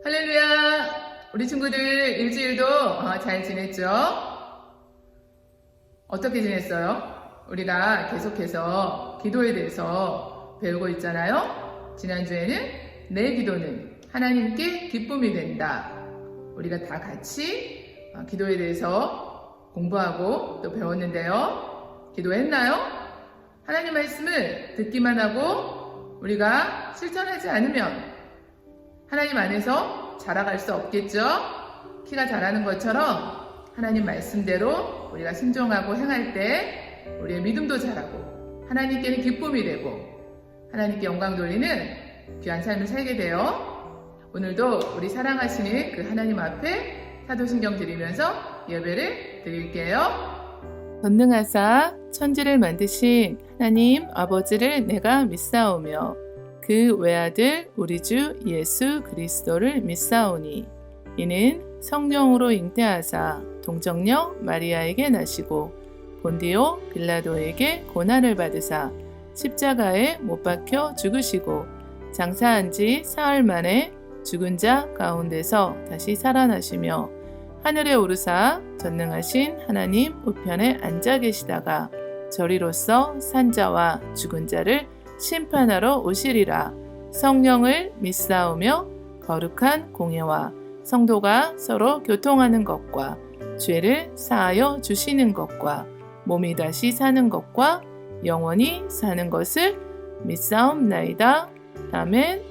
할렐루야! 우리 친구들 일주일도 잘 지냈죠? 어떻게 지냈어요? 우리가 계속해서 기도에 대해서 배우고 있잖아요? 지난주에는 내 기도는 하나님께 기쁨이 된다. 우리가 다 같이 기도에 대해서 공부하고 또 배웠는데요. 기도했나요? 하나님 말씀을 듣기만 하고 우리가 실천하지 않으면 하나님 안에서 자라갈 수 없겠죠? 키가 자라는 것처럼 하나님 말씀대로 우리가 순종하고 행할 때 우리의 믿음도 자라고 하나님께는 기쁨이 되고 하나님께 영광 돌리는 귀한 삶을 살게 돼요. 오늘도 우리 사랑하시는 그 하나님 앞에 사도신경 드리면서 예배를 드릴게요. 전능하사 천지를 만드신 하나님 아버지를 내가 믿사오며 그 외아들 우리 주 예수 그리스도를 믿사오니 이는 성령으로 잉태하사 동정녀 마리아에게 나시고 본디오 빌라도에게 고난을 받으사 십자가에 못 박혀 죽으시고 장사한 지 사흘 만에 죽은 자 가운데서 다시 살아나시며 하늘에 오르사 전능하신 하나님 우편에 앉아 계시다가 저리로서 산자와 죽은 자를 심판하러 오시리라. 성령을 믿사오며 거룩한 공예와 성도가 서로 교통하는 것과 죄를 사하여 주시는 것과 몸이 다시 사는 것과 영원히 사는 것을 믿사옵나이다. 아멘.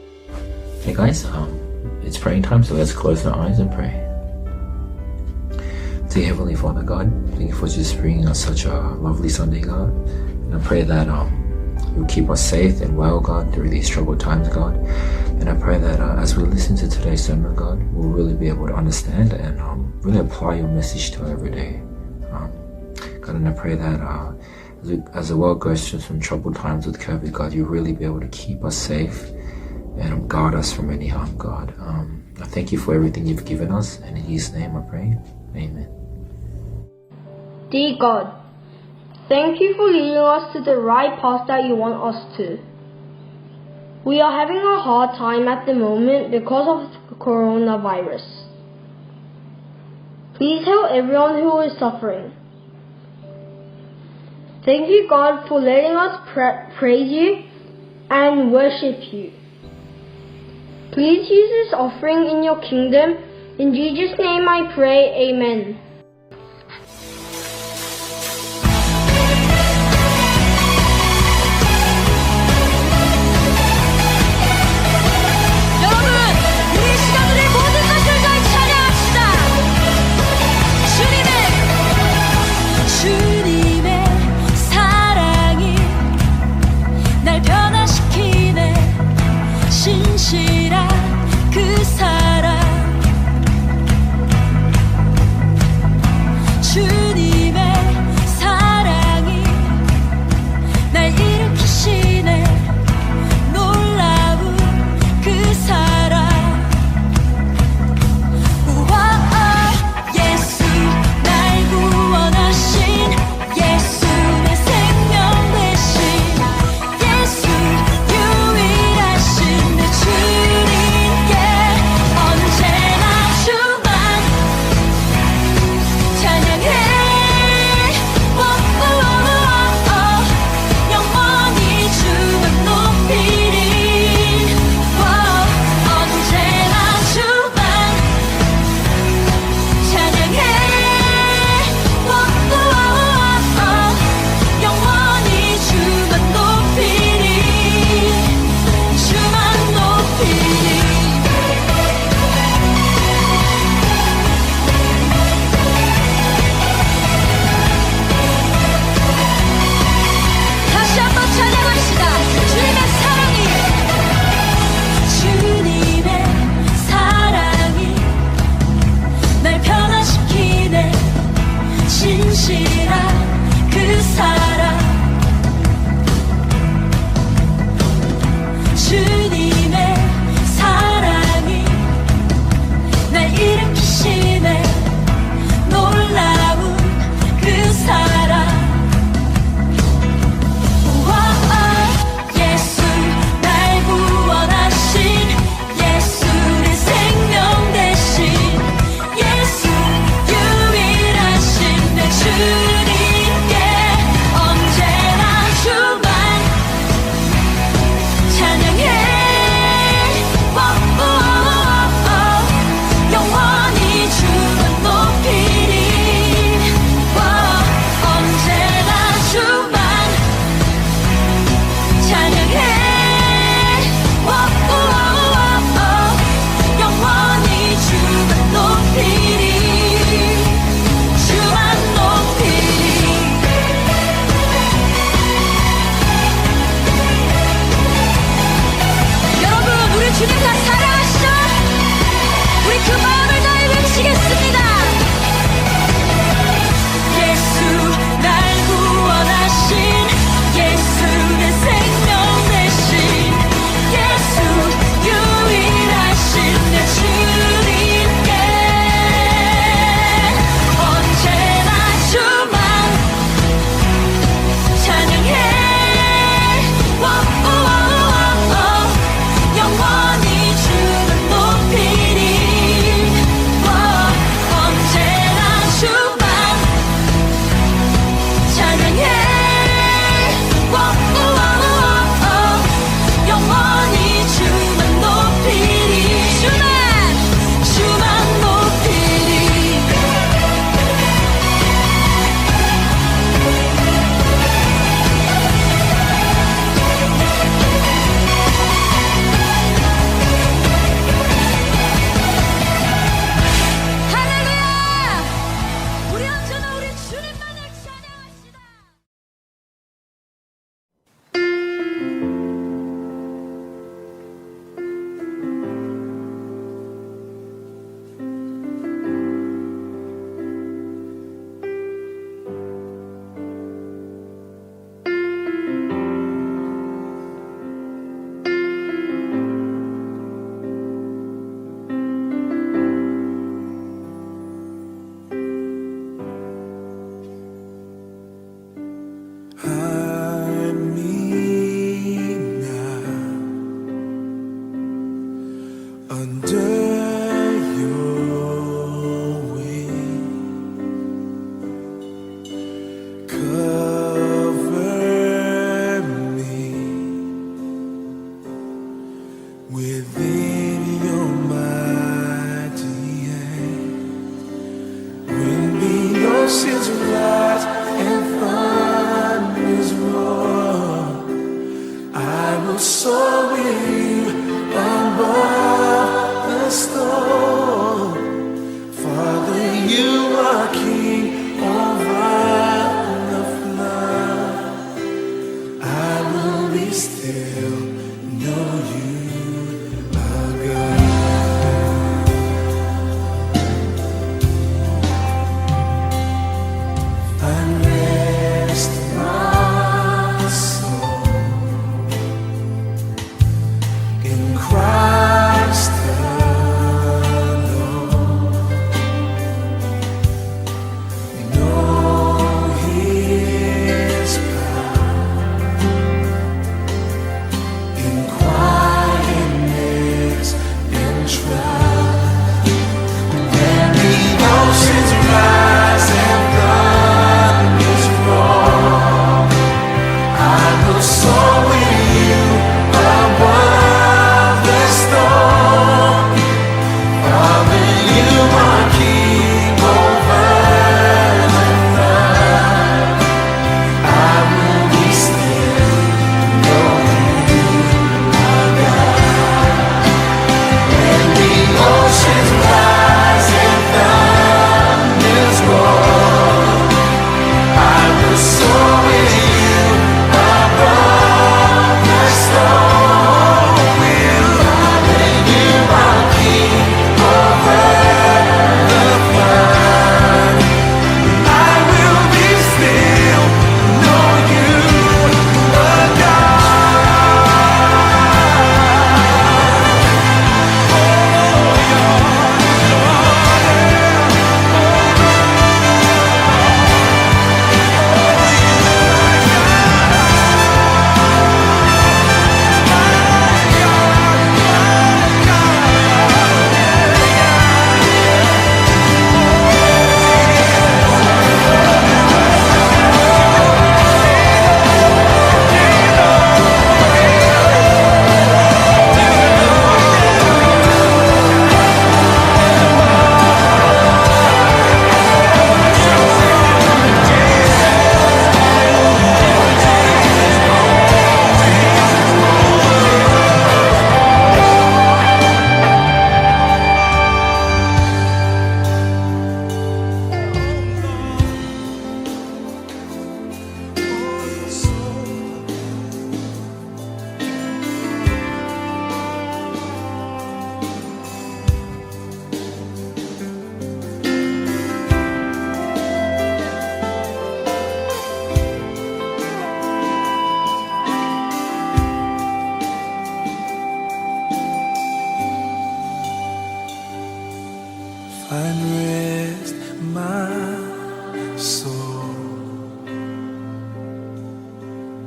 Hey guys, it's praying time, so let's close our eyes and pray. Dear Heavenly Father God, thank you for just bringing us such a lovely Sunday, God. And I pray that you keep us safe and well, God, through these troubled times, God. And I pray that as we listen to today's sermon, God, we'll really be able to understand and really apply your message to our everyday. God, and I pray that as the world goes through some troubled times with COVID, God, you'll really be able to keep us safe and guard us from any harm, God. I thank you for everything you've given us, and in His name I pray. Amen. Dear God, thank you for leading us to the right path that you want us to. We are having a hard time at the moment because of the coronavirus. Please help everyone who is suffering. Thank you, God, for letting us praise you and worship you. Please use this offering in your kingdom. In Jesus' name I pray, Amen. 신실한 그 사랑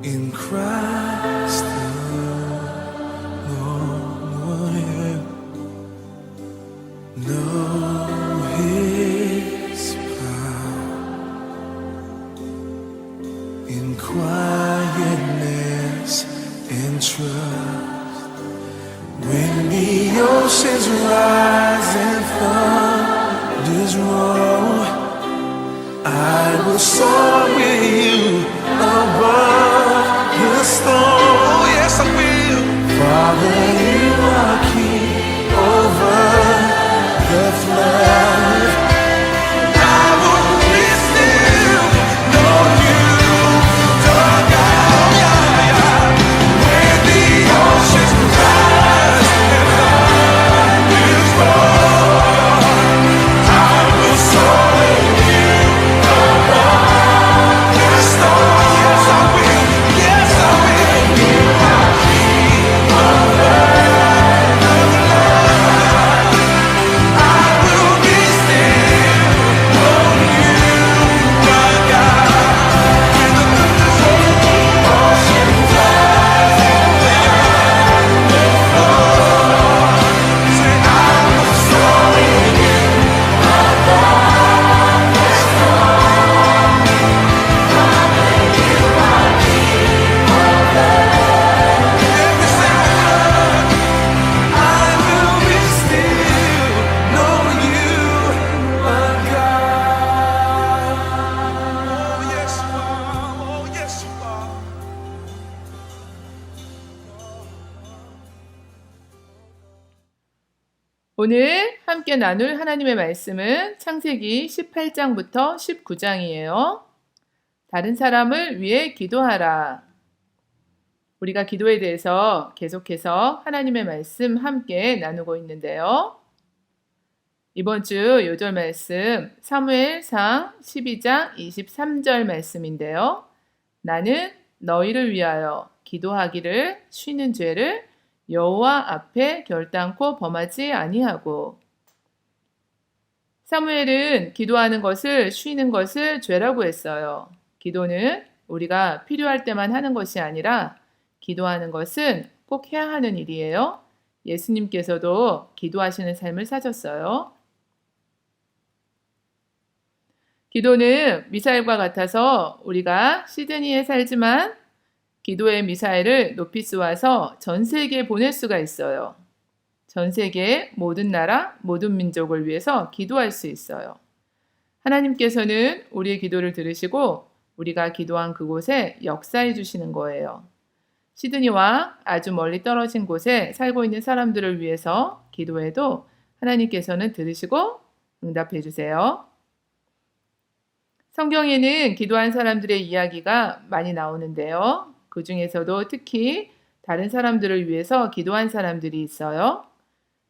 in Christ alone. Know His power in quietness and trust. When the oceans rise and thunders roll, I will soar with you above the storm. Oh, yes, I will. Father, you are king over the flood. I will be still, know you, the God. When the oceans rise and thunders roll, I will soar with you above the storm. Yes, I will. Yes, I will. You are king over the flood. I will be still, know you, my God. When the thunders roll, oceans rise and thunders roll, say I will soar with you above the storm. Father, you are king over every single one. I will be still, know you, my God. Oh, yes, you are. Oh, yes, you are. 오늘 함께 나눌 하나님의 말씀은 창세기 18장부터 19장이에요. 다른 사람을 위해 기도하라. 우리가 기도에 대해서 계속해서 하나님의 말씀 함께 나누고 있는데요. 이번 주 요절 말씀 사무엘상 12장 23절 말씀인데요. 나는 너희를 위하여 기도하기를 쉬는 죄를 여호와 앞에 결단코 범하지 아니하고. 사무엘은 기도하는 것을 쉬는 것을 죄라고 했어요. 기도는 우리가 필요할 때만 하는 것이 아니라 기도하는 것은 꼭 해야 하는 일이에요. 예수님께서도 기도하시는 삶을 사셨어요. 기도는 미사일과 같아서 우리가 시드니에 살지만 기도의 미사일을 높이 쏘아서 전 세계에 보낼 수가 있어요. 전 세계의 모든 나라, 모든 민족을 위해서 기도할 수 있어요. 하나님께서는 우리의 기도를 들으시고 우리가 기도한 그곳에 역사해 주시는 거예요. 시드니와 아주 멀리 떨어진 곳에 살고 있는 사람들을 위해서 기도해도 하나님께서는 들으시고 응답해 주세요. 성경에는 기도한 사람들의 이야기가 많이 나오는데요. 그 중에서도 특히 다른 사람들을 위해서 기도한 사람들이 있어요.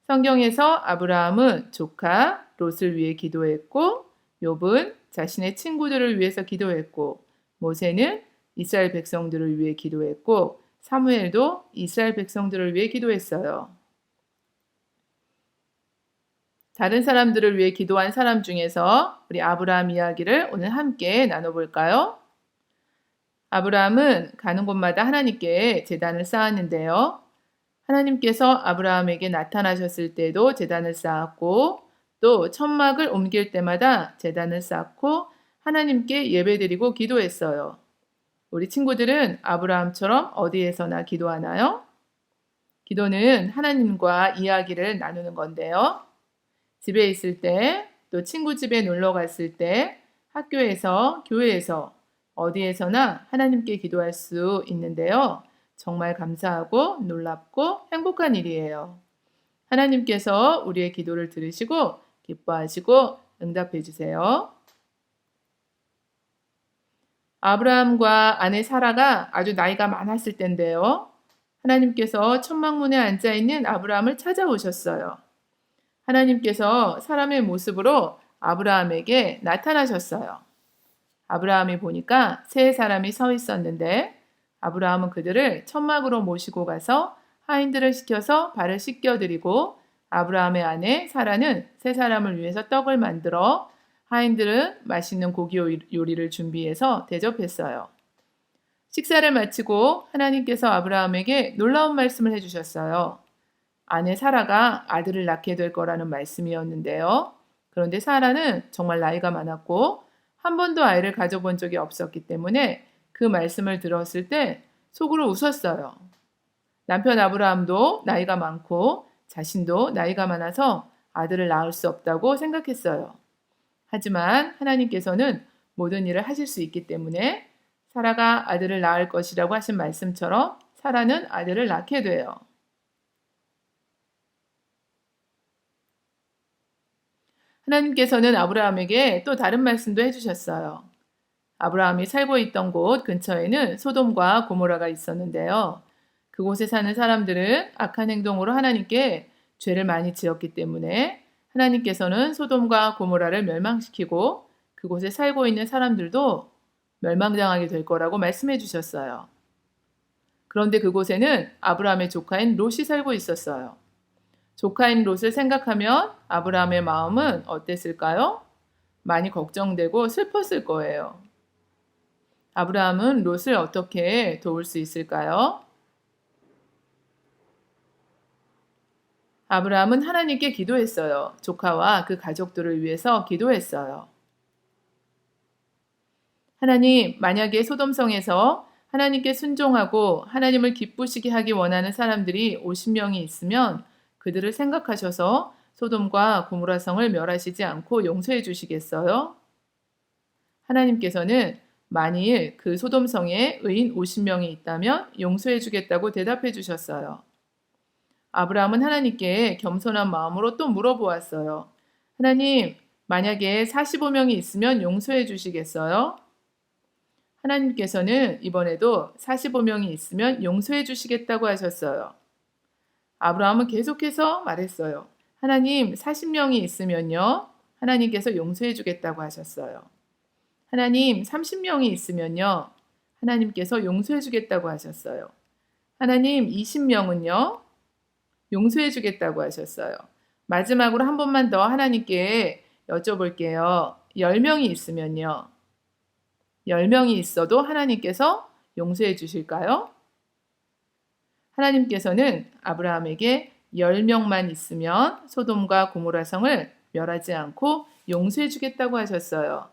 성경에서 아브라함은 조카 롯을 위해 기도했고, 욥은 자신의 친구들을 위해서 기도했고, 모세는 이스라엘 백성들을 위해 기도했고, 사무엘도 이스라엘 백성들을 위해 기도했어요. 다른 사람들을 위해 기도한 사람 중에서 우리 아브라함 이야기를 오늘 함께 나눠볼까요? 아브라함은 가는 곳마다 하나님께 제단을 쌓았는데요. 하나님께서 아브라함에게 나타나셨을 때도 제단을 쌓았고, 또 천막을 옮길 때마다 제단을 쌓고 하나님께 예배드리고 기도했어요. 우리 친구들은 아브라함처럼 어디에서나 기도하나요? 기도는 하나님과 이야기를 나누는 건데요. 집에 있을 때, 또 친구 집에 놀러 갔을 때, 학교에서, 교회에서, 어디에서나 하나님께 기도할 수 있는데요. 정말 감사하고 놀랍고 행복한 일이에요. 하나님께서 우리의 기도를 들으시고 기뻐하시고 응답해 주세요. 아브라함과 아내 사라가 아주 나이가 많았을 때인데요. 하나님께서 천막문에 앉아있는 아브라함을 찾아오셨어요. 하나님께서 사람의 모습으로 아브라함에게 나타나셨어요. 아브라함이 보니까 세 사람이 서 있었는데 아브라함은 그들을 천막으로 모시고 가서 하인들을 시켜서 발을 씻겨드리고 아브라함의 아내 사라는 세 사람을 위해서 떡을 만들어 하인들은 맛있는 고기 요리를 준비해서 대접했어요. 식사를 마치고 하나님께서 아브라함에게 놀라운 말씀을 해주셨어요. 아내 사라가 아들을 낳게 될 거라는 말씀이었는데요. 그런데 사라는 정말 나이가 많았고 한 번도 아이를 가져본 적이 없었기 때문에 그 말씀을 들었을 때 속으로 웃었어요. 남편 아브라함도 나이가 많고 자신도 나이가 많아서 아들을 낳을 수 없다고 생각했어요. 하지만 하나님께서는 모든 일을 하실 수 있기 때문에 사라가 아들을 낳을 것이라고 하신 말씀처럼 사라는 아들을 낳게 돼요. 하나님께서는 아브라함에게 또 다른 말씀도 해주셨어요. 아브라함이 살고 있던 곳 근처에는 소돔과 고모라가 있었는데요. 그곳에 사는 사람들은 악한 행동으로 하나님께 죄를 많이 지었기 때문에 하나님께서는 소돔과 고모라를 멸망시키고 그곳에 살고 있는 사람들도 멸망당하게 될 거라고 말씀해 주셨어요. 그런데 그곳에는 아브라함의 조카인 롯이 살고 있었어요. 조카인 롯을 생각하면 아브라함의 마음은 어땠을까요? 많이 걱정되고 슬펐을 거예요. 아브라함은 롯을 어떻게 도울 수 있을까요? 아브라함은 하나님께 기도했어요. 조카와 그 가족들을 위해서 기도했어요. 하나님, 만약에 소돔성에서 하나님께 순종하고 하나님을 기쁘시게 하기 원하는 사람들이 50명이 있으면 그들을 생각하셔서 소돔과 고모라 성을 멸하시지 않고 용서해 주시겠어요? 하나님께서는 만일 그 소돔성에 의인 50명이 있다면 용서해 주겠다고 대답해 주셨어요. 아브라함은 하나님께 겸손한 마음으로 또 물어보았어요. 하나님, 만약에 45명이 있으면 용서해 주시겠어요? 하나님께서는 이번에도 45명이 있으면 용서해 주시겠다고 하셨어요. 아브라함은 계속해서 말했어요. 하나님, 40명이 있으면요. 하나님께서 용서해 주겠다고 하셨어요. 하나님, 30명이 있으면요. 하나님께서 용서해 주겠다고 하셨어요. 하나님, 20명은요. 용서해 주겠다고 하셨어요. 마지막으로 한 번만 더 하나님께 여쭤볼게요. 10명이 있으면요. 10명이 있어도 하나님께서 용서해 주실까요? 하나님께서는 아브라함에게 10명만 있으면 소돔과 고모라 성을 멸하지 않고 용서해 주겠다고 하셨어요.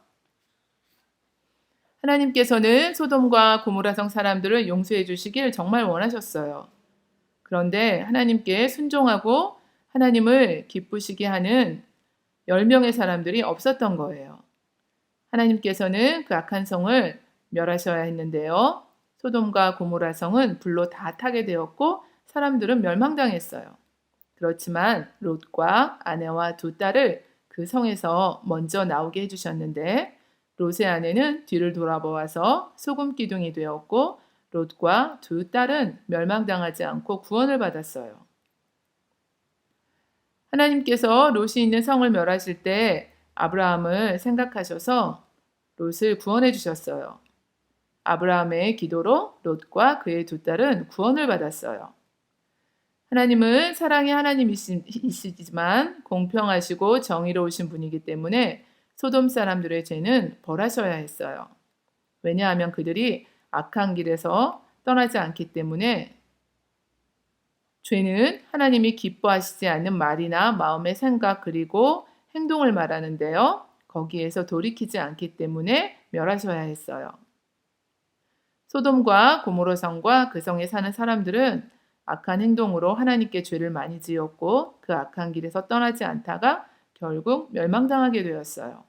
하나님께서는 소돔과 고모라 성 사람들을 용서해 주시길 정말 원하셨어요. 그런데 하나님께 순종하고 하나님을 기쁘시게 하는 10명의 사람들이 없었던 거예요. 하나님께서는 그 악한 성을 멸하셔야 했는데요. 소돔과 고모라 성은 불로 다 타게 되었고 사람들은 멸망당했어요. 그렇지만 롯과 아내와 두 딸을 그 성에서 먼저 나오게 해주셨는데 롯의 아내는 뒤를 돌아보아서 소금 기둥이 되었고 롯과 두 딸은 멸망당하지 않고 구원을 받았어요. 하나님께서 롯이 있는 성을 멸하실 때 아브라함을 생각하셔서 롯을 구원해 주셨어요. 아브라함의 기도로 롯과 그의 두 딸은 구원을 받았어요. 하나님은 사랑의 하나님이시지만 공평하시고 정의로우신 분이기 때문에 소돔 사람들의 죄는 벌하셔야 했어요. 왜냐하면 그들이 악한 길에서 떠나지 않기 때문에 죄는 하나님이 기뻐하시지 않는 말이나 마음의 생각 그리고 행동을 말하는데요. 거기에서 돌이키지 않기 때문에 멸하셔야 했어요. 소돔과 고모라 성과 그 성에 사는 사람들은 악한 행동으로 하나님께 죄를 많이 지었고 그 악한 길에서 떠나지 않다가 결국 멸망당하게 되었어요.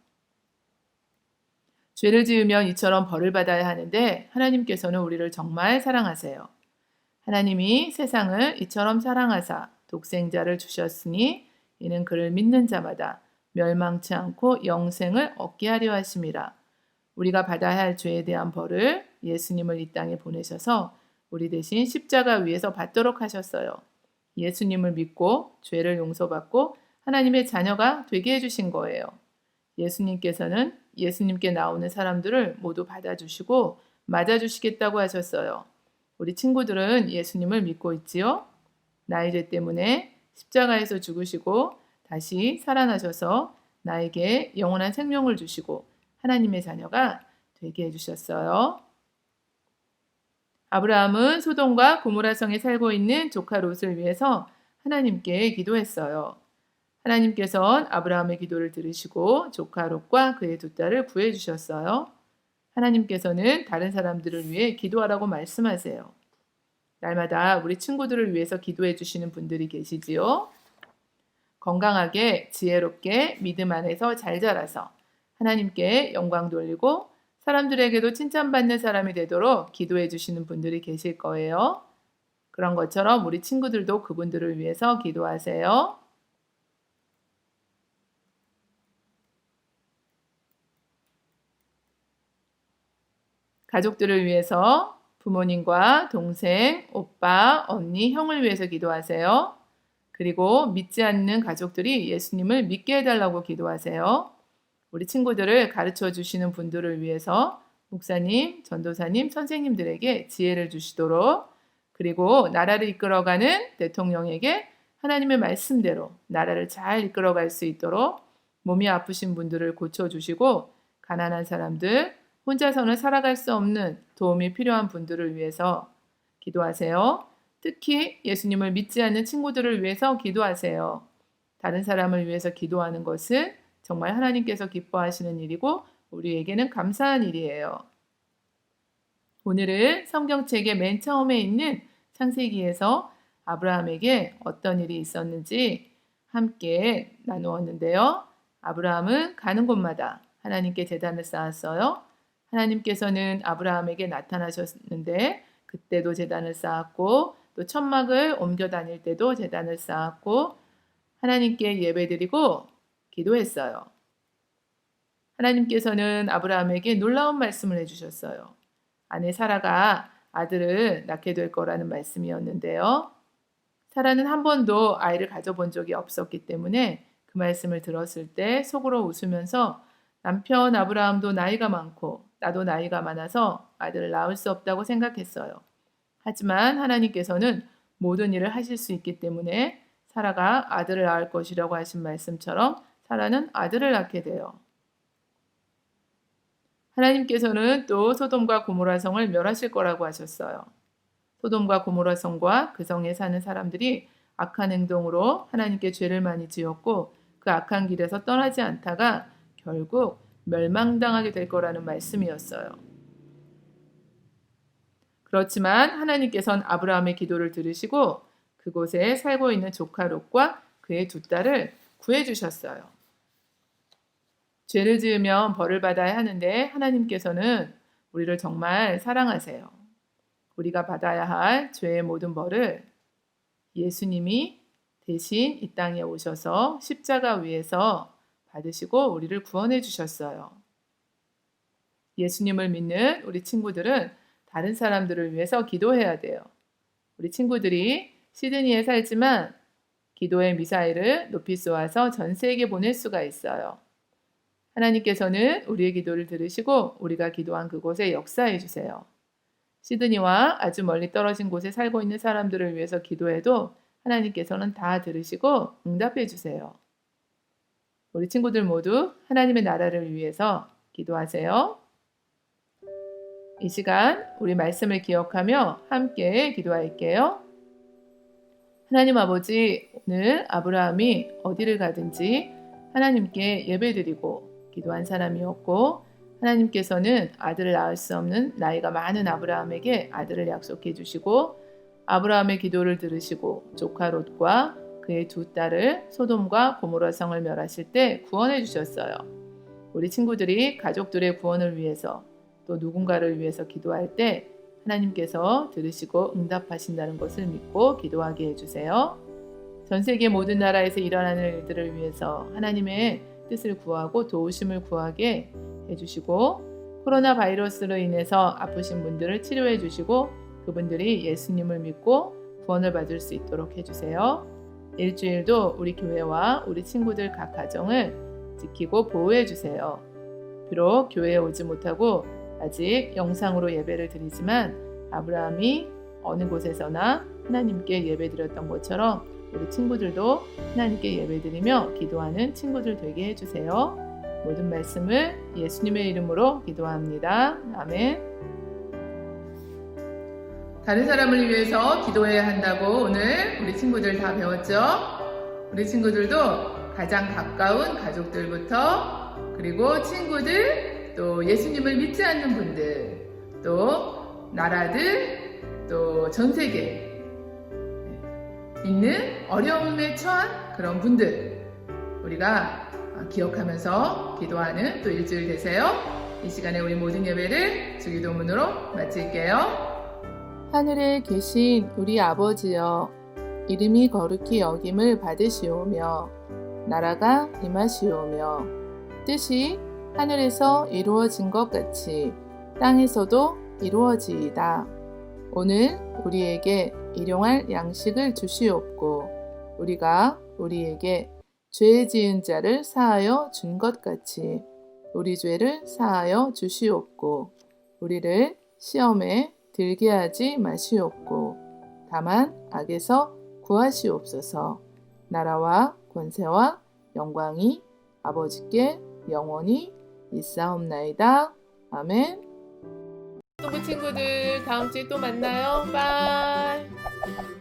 죄를 지으면 이처럼 벌을 받아야 하는데 하나님께서는 우리를 정말 사랑하세요. 하나님이 세상을 이처럼 사랑하사 독생자를 주셨으니 이는 그를 믿는 자마다 멸망치 않고 영생을 얻게 하려 하심이라. 우리가 받아야 할 죄에 대한 벌을 예수님을 이 땅에 보내셔서 우리 대신 십자가 위에서 받도록 하셨어요. 예수님을 믿고 죄를 용서받고 하나님의 자녀가 되게 해주신 거예요. 예수님께서는 예수님께 나오는 사람들을 모두 받아주시고 맞아주시겠다고 하셨어요. 우리 친구들은 예수님을 믿고 있지요? 나의 죄 때문에 십자가에서 죽으시고 다시 살아나셔서 나에게 영원한 생명을 주시고 하나님의 자녀가 되게 해주셨어요. 아브라함은 소돔과 고모라 성에 살고 있는 조카 롯을 위해서 하나님께 기도했어요. 하나님께서는 아브라함의 기도를 들으시고 조카 롯과 그의 두 딸을 구해 주셨어요. 하나님께서는 다른 사람들을 위해 기도하라고 말씀하세요. 날마다 우리 친구들을 위해서 기도해 주시는 분들이 계시지요. 건강하게 지혜롭게 믿음 안에서 잘 자라서 하나님께 영광 돌리고 사람들에게도 칭찬받는 사람이 되도록 기도해 주시는 분들이 계실 거예요. 그런 것처럼 우리 친구들도 그분들을 위해서 기도하세요. 가족들을 위해서 부모님과 동생, 오빠, 언니, 형을 위해서 기도하세요. 그리고 믿지 않는 가족들이 예수님을 믿게 해달라고 기도하세요. 우리 친구들을 가르쳐 주시는 분들을 위해서 목사님, 전도사님, 선생님들에게 지혜를 주시도록, 그리고 나라를 이끌어가는 대통령에게 하나님의 말씀대로 나라를 잘 이끌어갈 수 있도록 몸이 아프신 분들을 고쳐주시고, 가난한 사람들, 혼자서는 살아갈 수 없는 도움이 필요한 분들을 위해서 기도하세요. 특히 예수님을 믿지 않는 친구들을 위해서 기도하세요. 다른 사람을 위해서 기도하는 것은 정말 하나님께서 기뻐하시는 일이고 우리에게는 감사한 일이에요. 오늘은 성경책의 맨 처음에 있는 창세기에서 아브라함에게 어떤 일이 있었는지 함께 나누었는데요. 아브라함은 가는 곳마다 하나님께 제단을 쌓았어요. 하나님께서는 아브라함에게 나타나셨는데 그때도 제단을 쌓았고, 또 천막을 옮겨 다닐 때도 제단을 쌓았고, 하나님께 예배드리고 기도했어요. 하나님께서는 아브라함에게 놀라운 말씀을 해주셨어요. 아내 사라가 아들을 낳게 될 거라는 말씀이었는데요. 사라는 한 번도 아이를 가져본 적이 없었기 때문에 그 말씀을 들었을 때 속으로 웃으면서 남편 아브라함도 나이가 많고 나도 나이가 많아서 아들을 낳을 수 없다고 생각했어요. 하지만 하나님께서는 모든 일을 하실 수 있기 때문에 사라가 아들을 낳을 것이라고 하신 말씀처럼 사라는 아들을 낳게 돼요. 하나님께서는 또 소돔과 고모라 성을 멸하실 거라고 하셨어요. 소돔과 고모라 성과 그 성에 사는 사람들이 악한 행동으로 하나님께 죄를 많이 지었고 그 악한 길에서 떠나지 않다가 결국 멸망당하게 될 거라는 말씀이었어요. 그렇지만 하나님께서는 아브라함의 기도를 들으시고 그곳에 살고 있는 조카 롯과 그의 두 딸을 구해 주셨어요. 죄를 지으면 벌을 받아야 하는데 하나님께서는 우리를 정말 사랑하세요. 우리가 받아야 할 죄의 모든 벌을 예수님이 대신 이 땅에 오셔서 십자가 위에서 받으시고 우리를 구원해 주셨어요. 예수님을 믿는 우리 친구들은 다른 사람들을 위해서 기도해야 돼요. 우리 친구들이 시드니에 살지만 기도의 미사일을 높이 쏘아서 전 세계에 보낼 수가 있어요. 하나님께서는 우리의 기도를 들으시고 우리가 기도한 그곳에 역사해 주세요. 시드니와 아주 멀리 떨어진 곳에 살고 있는 사람들을 위해서 기도해도 하나님께서는 다 들으시고 응답해 주세요. 우리 친구들 모두 하나님의 나라를 위해서 기도하세요. 이 시간 우리 말씀을 기억하며 함께 기도할게요. 하나님 아버지, 오늘 아브라함이 어디를 가든지 하나님께 예배드리고 기도한 사람이었고 하나님께서는 아들을 낳을 수 없는 나이가 많은 아브라함에게 아들을 약속해 주시고 아브라함의 기도를 들으시고 조카 롯과 그의 두 딸을 소돔과 고모라 성을 멸하실 때 구원해 주셨어요. 우리 친구들이 가족들의 구원을 위해서 또 누군가를 위해서 기도할 때 하나님께서 들으시고 응답하신다는 것을 믿고 기도하게 해주세요. 전 세계 모든 나라에서 일어나는 일들을 위해서 하나님의 뜻을 구하고 도우심을 구하게 해주시고 코로나 바이러스로 인해서 아프신 분들을 치료해 주시고 그분들이 예수님을 믿고 구원을 받을 수 있도록 해주세요. 일주일도 우리 교회와 우리 친구들 각 가정을 지키고 보호해 주세요. 비록 교회에 오지 못하고 아직 영상으로 예배를 드리지만 아브라함이 어느 곳에서나 하나님께 예배드렸던 것처럼 우리 친구들도 하나님께 예배드리며 기도하는 친구들 되게 해주세요. 모든 말씀을 예수님의 이름으로 기도합니다. 아멘. 다른 사람을 위해서 기도해야 한다고 오늘 우리 친구들 다 배웠죠? 우리 친구들도 가장 가까운 가족들부터 그리고 친구들 또 예수님을 믿지 않는 분들 또 나라들 또 전 세계에 있는 어려움에 처한 그런 분들 우리가 기억하면서 기도하는 또 일주일 되세요. 이 시간에 우리 모든 예배를 주기도문으로 마칠게요. 하늘에 계신 우리 아버지여, 이름이 거룩히 여김을 받으시오며 나라가 임하시오며 뜻이 하늘에서 이루어진 것 같이 땅에서도 이루어지이다. 오늘 우리에게 일용할 양식을 주시옵고 우리가 우리에게 죄 지은 자를 사하여 준 것 같이 우리 죄를 사하여 주시옵고 우리를 시험에 들게 하지 마시옵고 다만 악에서 구하시옵소서. 나라와 권세와 영광이 아버지께 영원히 있사옵나이다. 아멘. 친구들 다음 주에 또 만나요. 바이.